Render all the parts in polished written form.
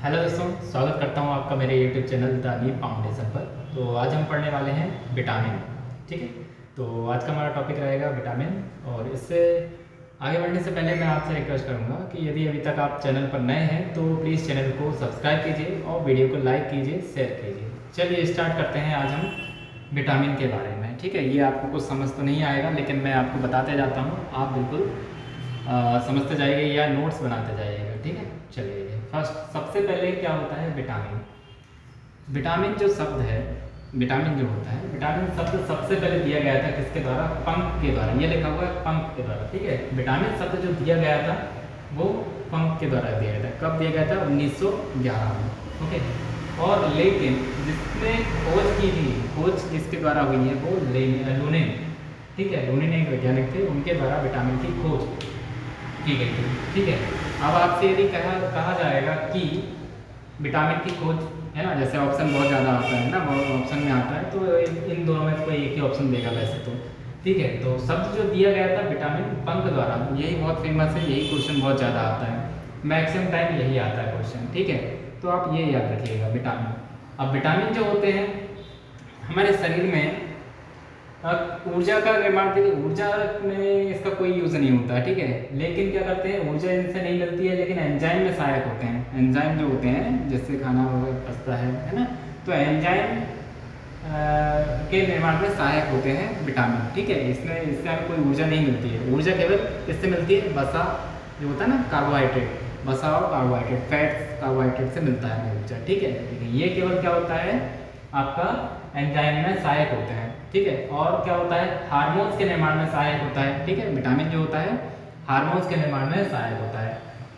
Hello दोस्तों, स्वागत करता हूँ आपका मेरे यूट्यूब चैनल द नीव फाउंडेशन पर। तो आज हम पढ़ने वाले हैं विटामिन। ठीक है, तो आज का हमारा टॉपिक रहेगा विटामिन। और इससे आगे बढ़ने से पहले मैं आपसे रिक्वेस्ट करूँगा कि यदि अभी तक आप चैनल पर नए हैं तो प्लीज़ चैनल को सब्सक्राइब कीजिए और वीडियो को लाइक कीजिए, शेयर कीजिए। चलिए स्टार्ट करते हैं आज हम विटामिन के बारे में। ठीक है, ये आपको कुछ समझ तो नहीं आएगा, लेकिन मैं आपको बताते जाता हूँ, आप बिल्कुल समझते जाइए या नोट्स बनाते जाइएगा। ठीक है, चलिए फर्स्ट सबसे पहले क्या होता है विटामिन। विटामिन जो शब्द है, विटामिन जो होता है, विटामिन शब्द सबसे पहले दिया गया था किसके द्वारा? पंक के द्वारा। ये लिखा हुआ है पंक के द्वारा। ठीक है, विटामिन शब्द जो दिया गया था वो पंक के द्वारा दिया गया था। कब दिया गया था? 1911 में। ओके, और लेकिन जिसने खोज की थी, खोज जिसके द्वारा हुई है वो लूनेन। ठीक है, लूनेन एक वैज्ञानिक थे, उनके द्वारा विटामिन की खोज की गई थी। ठीक है, अब आपसे यदि कहा जाएगा कि विटामिन की खोज है ना, जैसे ऑप्शन बहुत ज़्यादा आता है ना, वो ऑप्शन में आता है तो इन दोनों में कोई एक ही ऑप्शन देगा वैसे तो। ठीक है, तो शब्द जो दिया गया था विटामिन पंक द्वारा, यही बहुत फेमस है, यही क्वेश्चन बहुत ज़्यादा आता है, मैक्सिमम टाइम यही आता है क्वेश्चन। ठीक है, तो आप ये याद रखिएगा विटामिन। अब विटामिन जो होते हैं हमारे शरीर में ऊर्जा का निर्माण, देखिए ऊर्जा में इसका कोई यूज़ नहीं होता है। ठीक है, लेकिन क्या करते हैं, ऊर्जा इनसे नहीं मिलती है, लेकिन एंजाइम में सहायक होते हैं। एंजाइम जो होते हैं जिससे खाना वगैरह पचता है ना, तो एंजाइम के निर्माण में सहायक होते हैं विटामिन। ठीक है, इससे हमें कोई ऊर्जा नहीं मिलती है। ऊर्जा केवल किससे मिलती है? वसा जो होता है ना, कार्बोहाइड्रेट, वसा और कार्बोहाइड्रेट, फैट्स कार्बोहाइड्रेट से मिलता है हमें ऊर्जा। ठीक है, लेकिन ये केवल क्या होता है आपका एंजाइम में सहायक होते हैं। ठीक है, और क्या होता है? हार्मोन्स के निर्माण में सहायक होता है। ठीक है, विटामिन जो होता है हार्मोन्स के निर्माण में सहायक होता है।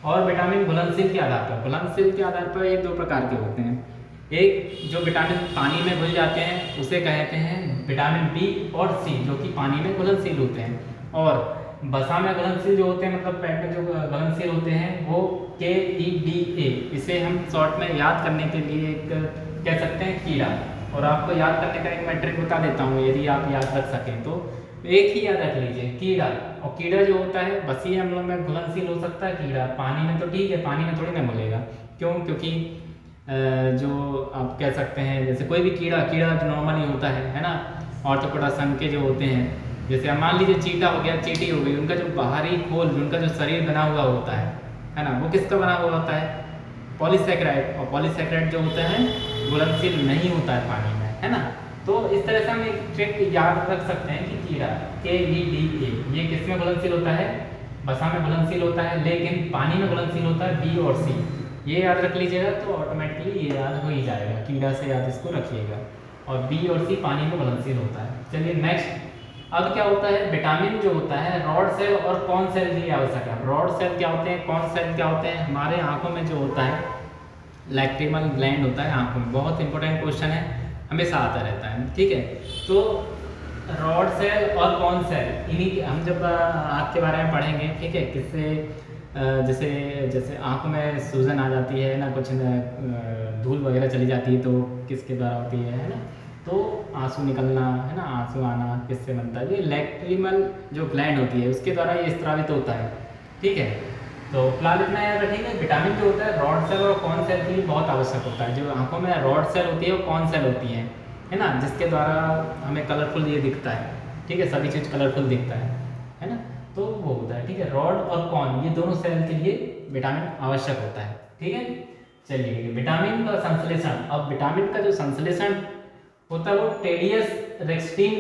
और विटामिन घुलनशील के आधार पर, घुलनशील के आधार पर ये दो प्रकार के होते हैं। एक जो विटामिन पानी में घुल जाते हैं उसे कहते हैं विटामिन बी और सी, जो कि पानी में घुलनशील होते हैं। और वसा में घुलनशील जो होते हैं, मतलब पेट में जो घुलनशील होते हैं, वो KEDA। इसे हम शॉर्ट में याद करने के लिए एक कह सकते हैं कीड़ा। और आपको याद करने का एक मैं ट्रिक बता देता हूँ, यदि आप याद रख सकें तो एक ही याद रख लीजिए, कीड़ा। और कीड़ा जो होता है बसीय अम्लों में घुलनशील हो सकता है कीड़ा, पानी में तो ठीक है, पानी में थोड़ी ना घुलेगा। क्यों? क्योंकि जो आप कह सकते हैं जैसे कोई भी कीड़ा जो नॉर्मली होता है ना, ऑर्थोपोडा संघ के जो होते हैं, जैसे आप मान लीजिए चीटा हो गया, चींटी हो गई, उनका जो बाहरी खोल, उनका जो शरीर बना हुआ होता है ना, वो किसका बना हुआ होता है? पॉलीसैकेराइड। और पॉलीसैकेराइड जो होता है घुलनशील नहीं होता है पानी में, है ना। तो इस तरह से हम एक ट्रिक याद रख सकते हैं कि कीड़ा KEDA ये किस में घुलनशील होता है? वसा में घुलनशील होता है, लेकिन पानी में घुलनशील होता है बी और सी। ये याद रख लीजिएगा तो ऑटोमेटिकली ये याद हो ही जाएगा, कीड़ा से याद इसको रखिएगा। और बी और सी पानी में घुलनशील होता है। चलिए नेक्स्ट, अब क्या होता है विटामिन जो होता है रॉड सेल और कॉन सेल की आवश्यकता है। रॉड सेल क्या होते हैं, कॉन सेल क्या होते हैं? हमारे आंखों में जो होता है लैक्रिमल ग्लैंड होता है आंखों में, बहुत इंपॉर्टेंट क्वेश्चन है, हमेशा आता रहता है। ठीक है, तो रॉड सेल और कॉन सेल, इन्हीं हम जब आँख के बारे में पढ़ेंगे, ठीक है, किससे जैसे जैसे आँखों में सूजन आ जाती है ना, कुछ धूल वगैरह चली जाती है तो किसके द्वारा होती है ना, तो आंसू निकलना, है ना, आंसू आना किससे बनता है? ये लैक्रिमल जो ग्लैंड होती है उसके द्वारा ये स्रावित होता है। ठीक है, तो फिलहाल इतना याद रखेंगे, विटामिन जो होता है रॉड सेल और कॉन सेल के लिए बहुत आवश्यक होता है। जो आंखों में रॉड सेल होती है और कॉन सेल होती है ना, जिसके द्वारा हमें कलरफुल ये दिखता है। ठीक है, सभी चीज़ कलरफुल दिखता है ना, तो वो होता है। ठीक है, रॉड और कॉन ये दोनों सेल के लिए विटामिन आवश्यक होता है। ठीक है, चलिए विटामिन का संश्लेषण। अब विटामिन का जो संश्लेषण होता है वो टेडियस रेक्सटीन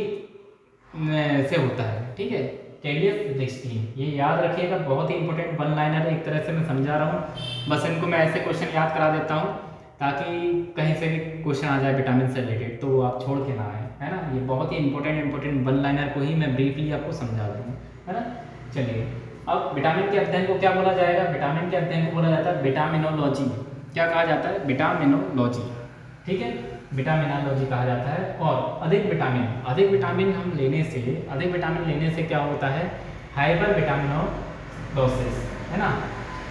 से होता है। ठीक है, टेडियस रेक्सटीन, ये याद रखिएगा, बहुत ही इंपॉर्टेंट वन लाइनर एक तरह से मैं समझा रहा हूँ। बस इनको मैं ऐसे क्वेश्चन याद करा देता हूँ ताकि कहीं से भी क्वेश्चन आ जाए विटामिन से रिलेटेड तो आप छोड़ के ना आए, है ना। ये बहुत ही इंपॉर्टेंट वन लाइनर को ही मैं ब्रीफली आपको समझा रहा हूँ, है ना। चलिए, अब विटामिन के अध्ययन को क्या बोला जाएगा? विटामिन के अध्ययन को बोला जाता है विटामिनोलॉजी। क्या कहा जाता है? विटामिनोलॉजी। ठीक है, विटामिनोलॉजी कहा जाता है। और अधिक विटामिन हम लेने से क्या होता है? हाइपर विटामिनोलोसिस, है ना,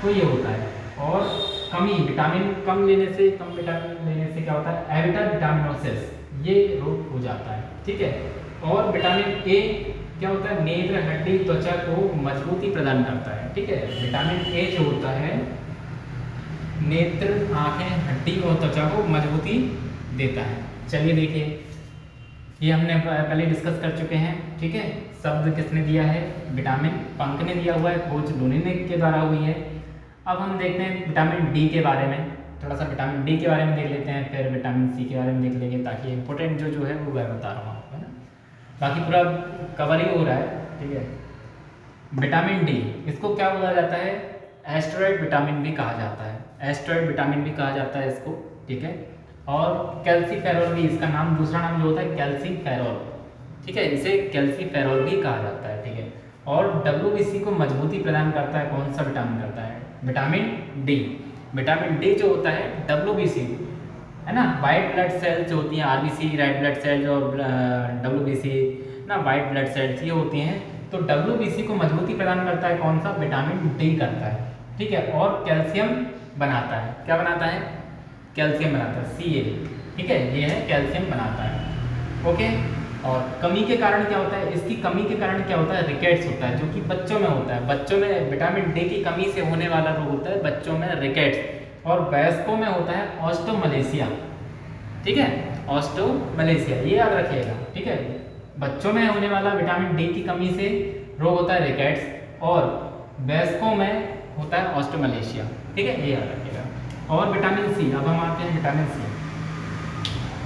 तो ये होता है। और विटामिन कम लेने से क्या होता है? एविटर विटामिनोसिस, ये रोग हो जाता है। ठीक है, और विटामिन ए क्या होता है? नेत्र, हड्डी, त्वचा को मजबूती प्रदान करता है। ठीक है, विटामिन ए जो होता है नेत्र, आँखें, हड्डी और त्वचा को मजबूती देता है। चलिए देखिए, ये हमने पहले डिस्कस कर चुके हैं, ठीक है। शब्द किसने दिया है? विटामिन पंक ने दिया हुआ है, खोज लूनिन के द्वारा हुई है। अब हम देखते हैं विटामिन डी के बारे में, थोड़ा सा विटामिन डी के बारे में देख लेते हैं, फिर विटामिन सी के बारे में देख लेंगे, ताकि इंपॉर्टेंट जो है वो मैं बता रहा हूँ आपको, है ना। बाकी पूरा कवर ही हो रहा है, ठीक है। विटामिन डी, इसको क्या बोला जाता है? एस्टेरॉयड विटामिन भी कहा जाता है, एस्टेरॉयड विटामिन भी कहा जाता है इसको, ठीक है। और कैल्सीफेरॉल भी, इसका नाम, दूसरा नाम जो होता है कैल्सीफेरॉल, ठीक है, इसे कैल्सीफेरॉल भी कहा जाता है, ठीक है। और डब्ल्यूबीसी को मजबूती प्रदान करता है, कौन सा विटामिन करता है? Vitamin D. विटामिन डी जो होता है डब्ल्यूबीसी, है ना, वाइट ब्लड सेल्स जो होती हैं, आरबीसी रेड ब्लड सेल्स और डब्ल्यूबीसी ना वाइट ब्लड सेल्स ये होती हैं, तो डब्ल्यूबीसी को मजबूती प्रदान करता है कौन सा? विटामिन डी करता है, ठीक है। और कैल्शियम बनाता है, क्या बनाता है? कैल्शियम बनाता है, Ca, ठीक है, ये है कैल्शियम बनाता है, ओके। और कमी के कारण क्या होता है? इसकी कमी के कारण क्या होता है? रिकेट्स होता है, जो कि बच्चों में होता है। बच्चों में विटामिन डी की कमी से होने वाला रोग होता है बच्चों में रिकेट्स, और वयस्कों में होता है ऑस्टोमलेशिया, ठीक है, ऑस्टोमलेशिया, ये याद रखिएगा, ठीक है। बच्चों में होने वाला विटामिन डी की कमी से रोग होता है रिकेट्स, और वयस्कों में होता है ऑस्टोमलेशिया, ठीक है, ये याद रखिएगा। और विटामिन सी, अब हम आते हैं विटामिन सी।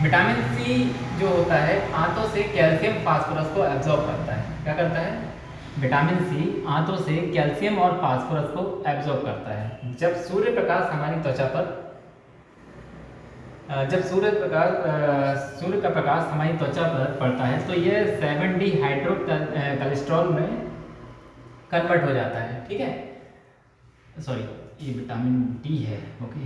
विटामिन सी जो होता है आंतों से कैल्शियम फास्फोरस को एब्जॉर्ब करता है, क्या करता है? विटामिन सी आंतों से कैल्शियम और फास्फोरस को एब्जॉर्ब करता है। जब सूर्य प्रकाश हमारी त्वचा पर जब सूर्य का प्रकाश हमारी त्वचा पर पड़ता है तो ये 7D हाइड्रो कोलेस्ट्रॉल में कन्वर्ट हो जाता है, ठीक है। सॉरी, ये विटामिन डी है, ओके।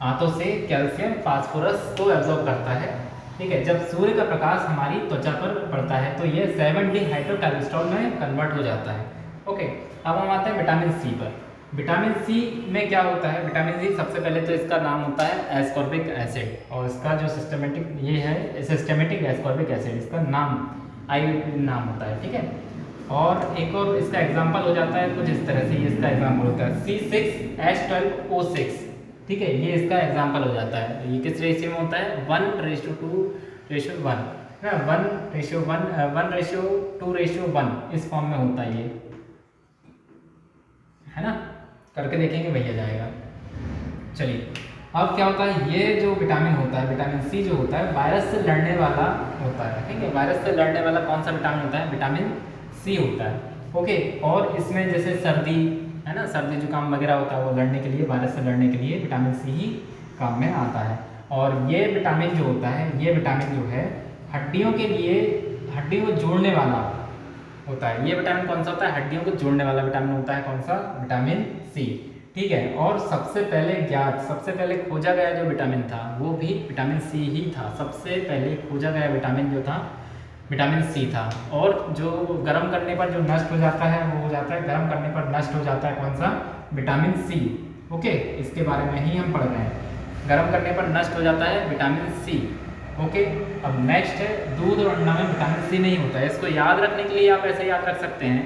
आंतों से कैल्शियम फास्फोरस को एब्जॉर्ब करता है, ठीक है। जब सूर्य का प्रकाश हमारी त्वचा पर पड़ता है तो ये 7D हाइड्रो कोलेस्ट्रॉल में कन्वर्ट हो जाता है, ओके। अब हम आते हैं विटामिन सी पर। विटामिन सी में क्या होता है? विटामिन सी सबसे पहले तो इसका नाम होता है एस्कॉर्बिक एसिड, और इसका जो सिस्टमेटिक ये है सिस्टमेटिक एस्कॉर्बिक एसिड, इसका नाम नाम होता है, ठीक है। और एक और इसका एग्जांपल हो जाता है कुछ इस तरह से, ये इसका एग्जांपल होता है C6H12O6, ठीक है, ये इसका एग्जांपल हो जाता है। ये किस रेशियो में होता है? 1:2:1, 1:1:2:1 इस फॉर्म में होता है, ये है ना, करके देखेंगे भैया जाएगा। चलिए, अब क्या होता है? ये जो विटामिन होता है, विटामिन सी जो होता है, वायरस से लड़ने वाला होता है, ठीक है। वायरस से लड़ने वाला कौन सा विटामिन होता है? विटामिन सी होता है, ओके। और इसमें जैसे सर्दी, है ना, सर्दी जुकाम वगैरह होता है, वो लड़ने के लिए, वायरस से लड़ने के लिए विटामिन सी ही काम में आता है। और ये विटामिन जो होता है, ये विटामिन जो है हड्डियों के लिए, हड्डियों को जोड़ने वाला होता है। ये विटामिन कौन सा होता है? हड्डियों को जोड़ने वाला विटामिन होता है, कौन सा? विटामिन सी, ठीक है। और सबसे पहले ज्ञात, सबसे पहले खोजा गया जो विटामिन था वो भी विटामिन सी ही था। सबसे पहले खोजा गया विटामिन जो था विटामिन सी था। और जो गर्म करने पर जो नष्ट हो जाता है वो हो जाता है, गर्म करने पर नष्ट हो जाता है, कौन सा? Vitamin C, okay. इसके बारे में ही हम पढ़ रहे हैं, गर्म करने पर नष्ट हो जाता है विटामिन सी, ओके। अब नेक्स्ट है, दूध और अंडा में विटामिन सी नहीं होता है। इसको याद रखने के लिए आप ऐसे याद रख सकते हैं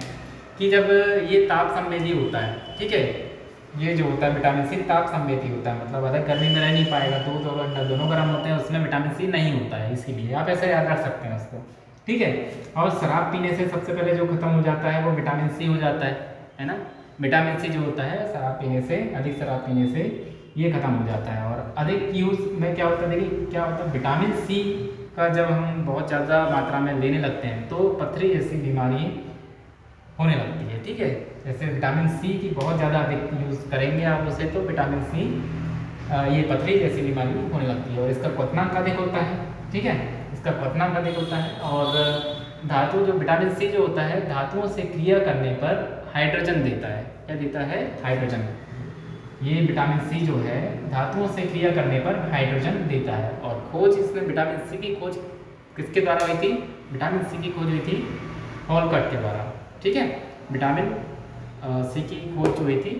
कि जब ये ताप संवेदी होता है, ठीक है, ये जो होता है विटामिन सी ताप संवेदी होता है, मतलब अधिक गर्मी में रह नहीं पाएगा। दूध और अंडा दोनों गर्म होते हैं, उसमें विटामिन सी नहीं होता है, इसीलिए आप ऐसे याद रख सकते हैं उसको, ठीक है। और शराब पीने से सबसे पहले जो खत्म हो जाता है वो विटामिन सी हो जाता है ना। विटामिन सी जो होता है शराब पीने से, अधिक शराब पीने से ये खत्म हो जाता है। और अधिक यूज़ में क्या होता है, देखिए क्या होता है, विटामिन सी का जब हम बहुत ज़्यादा मात्रा में लेने लगते हैं तो पथरी जैसी बीमारी होने लगती है, ठीक है। जैसे विटामिन सी की बहुत ज़्यादा अधिक यूज़ करेंगे आप उसे तो विटामिन सी ये पथरी जैसी बीमारी होने लगती है। और इसका क्वथनांक अधिक होता है, ठीक है, इसका क्वथनांक अधिक होता है। और धातु जो विटामिन सी जो होता है धातुओं से क्रिया करने पर हाइड्रोजन देता है, क्या देता है? हाइड्रोजन। ये विटामिन सी जो है धातुओं से क्रिया करने पर हाइड्रोजन देता है। और खोज इसमें विटामिन सी की खोज किसके द्वारा हुई थी? विटामिन सी की खोज हुई थी हॉलकट के द्वारा, ठीक है। विटामिन सी की खोज जो हुई थी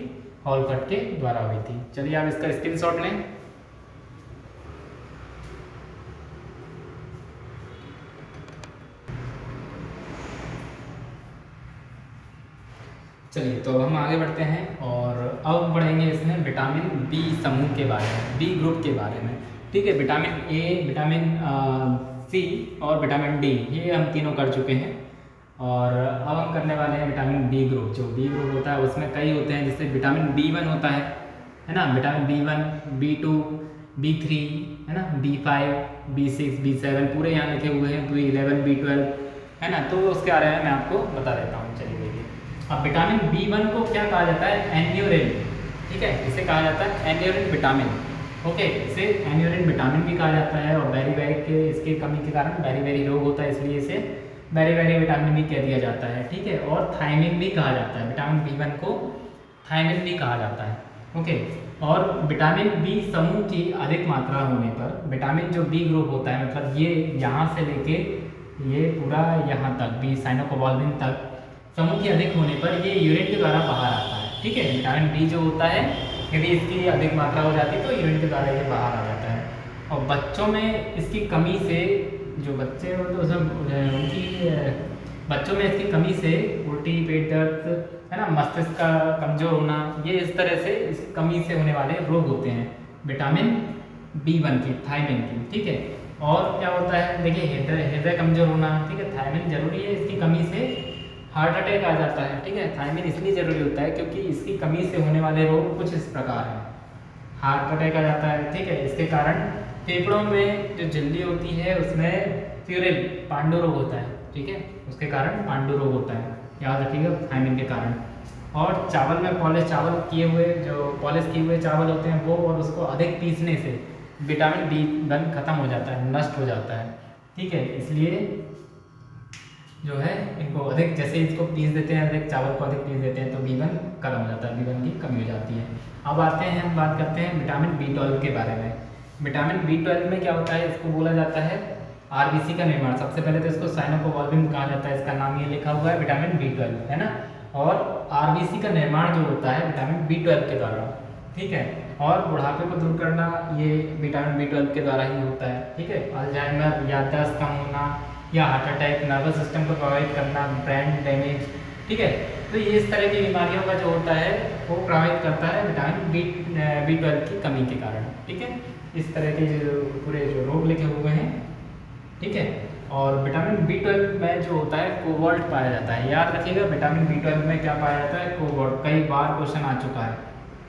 हॉलकट के द्वारा हुई थी। चलिए आप इसका स्क्रीनशॉट लें। चलिए तो हम आगे बढ़ते हैं और अब हम पढ़ेंगे इसमें विटामिन बी समूह के बारे में, बी ग्रुप के बारे में। ठीक है, विटामिन ए, विटामिन सी और विटामिन डी, ये हम तीनों कर चुके हैं। और अब हम करने वाले हैं विटामिन बी ग्रुप। जो बी ग्रुप होता है उसमें कई होते हैं, जैसे विटामिन बी1 होता है ना, विटामिन बी1, बी2, बी3, है ना, बी5, बी6, बी7 पूरे यहाँ लिखे हुए हैं, बी11, बी12, है ना। तो उसके बारे में मैं आपको बता देता हूँ। चलिए देखिए, अब विटामिन बी1 को क्या कहा जाता है? एन्यूरिन। ठीक है, इसे कहा जाता है एन्यूरिन विटामिन। ओके, इसे एन्यूरिन विटामिन भी कहा जाता है। और बेरी के इसके कमी के कारण बेरी रोग होता है, इसलिए इसे बेरी विटामिन भी कह दिया जाता है। ठीक है, और थायमिन भी कहा जाता है, विटामिन बी1 को थायमिन भी कहा जाता है। ओके, और विटामिन बी समूह की अधिक मात्रा होने पर, विटामिन जो बी ग्रुप होता है, मतलब ये यहाँ से लेके ये पूरा यहाँ तक, बी साइनोकोबाल्मिन तक समूह की अधिक होने पर ये यूरिन के द्वारा बाहर आता है। ठीक है, विटामिन बी जो होता है, यदि इसकी अधिक मात्रा हो जाती है तो यूरिन के द्वारा ये बाहर आ जाता है। और बच्चों में इसकी कमी से, जो बच्चे हो तो उनकी बच्चों में इसकी कमी से उल्टी, पेट दर्द, है ना, मस्तिष्क का कमजोर होना, ये इस तरह से इस कमी से होने वाले रोग होते हैं विटामिन बी1 की, थायमिन की। ठीक है, और क्या होता है, देखिए हृदय कमजोर होना। ठीक है, थायमिन जरूरी है, इसकी कमी से हार्ट अटैक आ जाता है। ठीक है, थायमिन इसलिए जरूरी होता है क्योंकि इसकी कमी से होने वाले रोग कुछ इस प्रकार हैं। हार्ट अटैक आ जाता है। ठीक है, इसके कारण फेफड़ों में जो झिल्ली होती है उसमें फ्यूरिल, पांडु रोग होता है। ठीक है, उसके कारण पांडु रोग होता है, याद रखिएगा, थायमिन के कारण। और चावल में चावल किए हुए, जो पॉलिश किए हुए चावल होते हैं वो, और उसको अधिक पीसने से विटामिन बी1 खत्म हो जाता है, नष्ट हो जाता है। ठीक है, इसलिए जो है इनको अधिक, जैसे इसको पीस देते हैं, अधिक चावल को अधिक पीस देते हैं तो बी1 खत्म हो जाता है, बी1 की कमी हो जाती है। अब आते हैं, हम बात करते हैं विटामिन बी12 के बारे में। विटामिन बी12 में क्या होता है, इसको बोला जाता है आरबीसी का निर्माण। सबसे पहले तो इसको साइनोकोबाल्मिन कहा जाता है, इसका नाम ये लिखा हुआ है विटामिन बी12, है ना। और आरबीसी का निर्माण जो होता है विटामिन बी12 के द्वारा। ठीक है, और बुढ़ापे को दूर करना ये विटामिन बी12 के द्वारा ही होता है। ठीक है, अल्जाइमर, याददाश्त कम होना या हार्ट अटैक, नर्वस सिस्टम को प्रभावित करना, ब्रेन डैमेज। ठीक है, तो ये इस तरह की बीमारियों का जो होता है वो प्रभावित करता है विटामिन बी12 की कमी के कारण। ठीक है, इस तरह के जो पूरे जो रोग लिखे हुए हैं। ठीक है, और विटामिन बी12 में जो होता है कोबाल्ट पाया जाता है, याद रखिएगा, विटामिन बी12 में क्या पाया जाता है? कोबाल्ट। कई बार क्वेश्चन आ चुका है।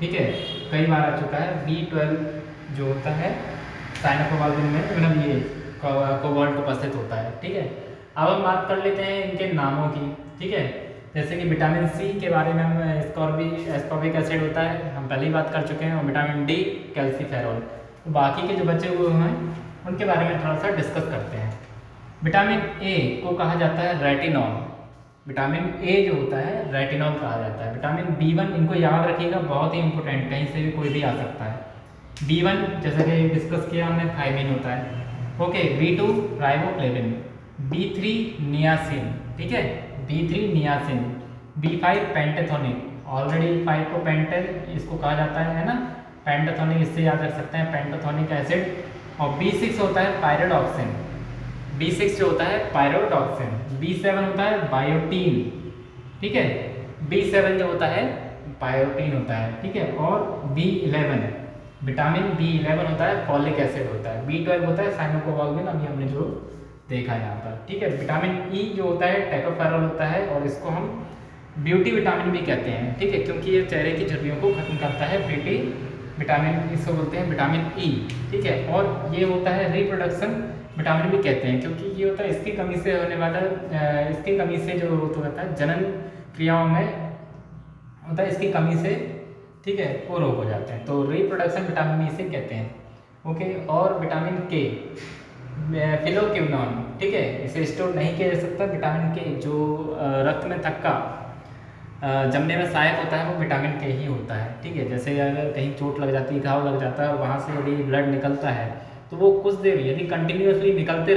ठीक है, कई बार आ चुका है। बी12 जो होता है साइनोकोबाल्मिन में, मतलब ये कोबाल्ट उपस्थित होता है। ठीक है, अब हम बात कर लेते हैं इनके नामों की। ठीक है, जैसे कि विटामिन सी के बारे में हम, एस्कॉर्बिक एसिड होता है, हम पहले ही बात कर चुके हैं। और विटामिन डी कैल्सीफेरॉल। तो बाकी के जो बचे हुए हैं उनके बारे में थोड़ा सा डिस्कस करते हैं। विटामिन ए को कहा जाता है रेटिनॉल। विटामिन ए जो होता है रेटिनॉल कहा जाता है। विटामिन बी1, इनको याद रखिएगा, बहुत ही इंपॉर्टेंट, कहीं से भी कोई भी आ सकता है। बी1 जैसे कि डिस्कस किया हमने, थायमिन होता है। Okay, बी2 riboflavin, B3 niacin. ठीक है, B3 niacin, B5 pantothenic, already 5 को पेंटल इसको कहा जाता है ना, पेंटाथोनिक, इससे याद रख सकते हैं, पेंटाथोनिक एसिड। और बी6 होता है पायरोडॉक्सिन, बी6 जो होता है पायरोडॉक्सिन। बी7 होता है बायोटीन। ठीक है, बी7 जो होता है बायोटीन होता है। ठीक है, और बी11, विटामिन बी11 होता है फॉलिक एसिड होता है। बी12 होता है साइनोकोबाल्मिन, अभी हमने जो देखा है यहाँ पर। ठीक है, विटामिन ई जो होता है टोकोफेरॉल होता है, और इसको हम ब्यूटी विटामिन भी कहते हैं। ठीक है, क्योंकि ये चेहरे की झुर्रियों को खत्म करता है, ब्यूटी विटामिन, इसको बोलते हैं विटामिन ई। ठीक है, और ये होता है रिप्रोडक्शन विटामिन भी कहते हैं, क्योंकि ये होता है इसकी कमी से होने वाला, इसकी कमी से जो होता है जनन क्रियाओं में होता है, इसकी कमी से, ठीक है, वो रोग हो जाते हैं। तो रिप्रोडक्शन विटामिन ई से कहते हैं। ओके, और विटामिन के, फिलोक्विनोन। ठीक है, इसे स्टोर नहीं किया जा सकता। विटामिन के जो रक्त में थक्का जमने में सहायक होता है वो विटामिन के ही होता है। ठीक है, जैसे अगर कहीं चोट लग जाती है, घाव लग जाता है, और वहाँ से यदि ब्लड निकलता है तो वो कुछ देर यदि कंटिन्यूसली निकलते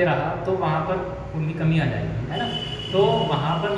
रहा तो वहाँ पर उनकी कमी आ जाएगी, है ना। तो वहाँ पर जो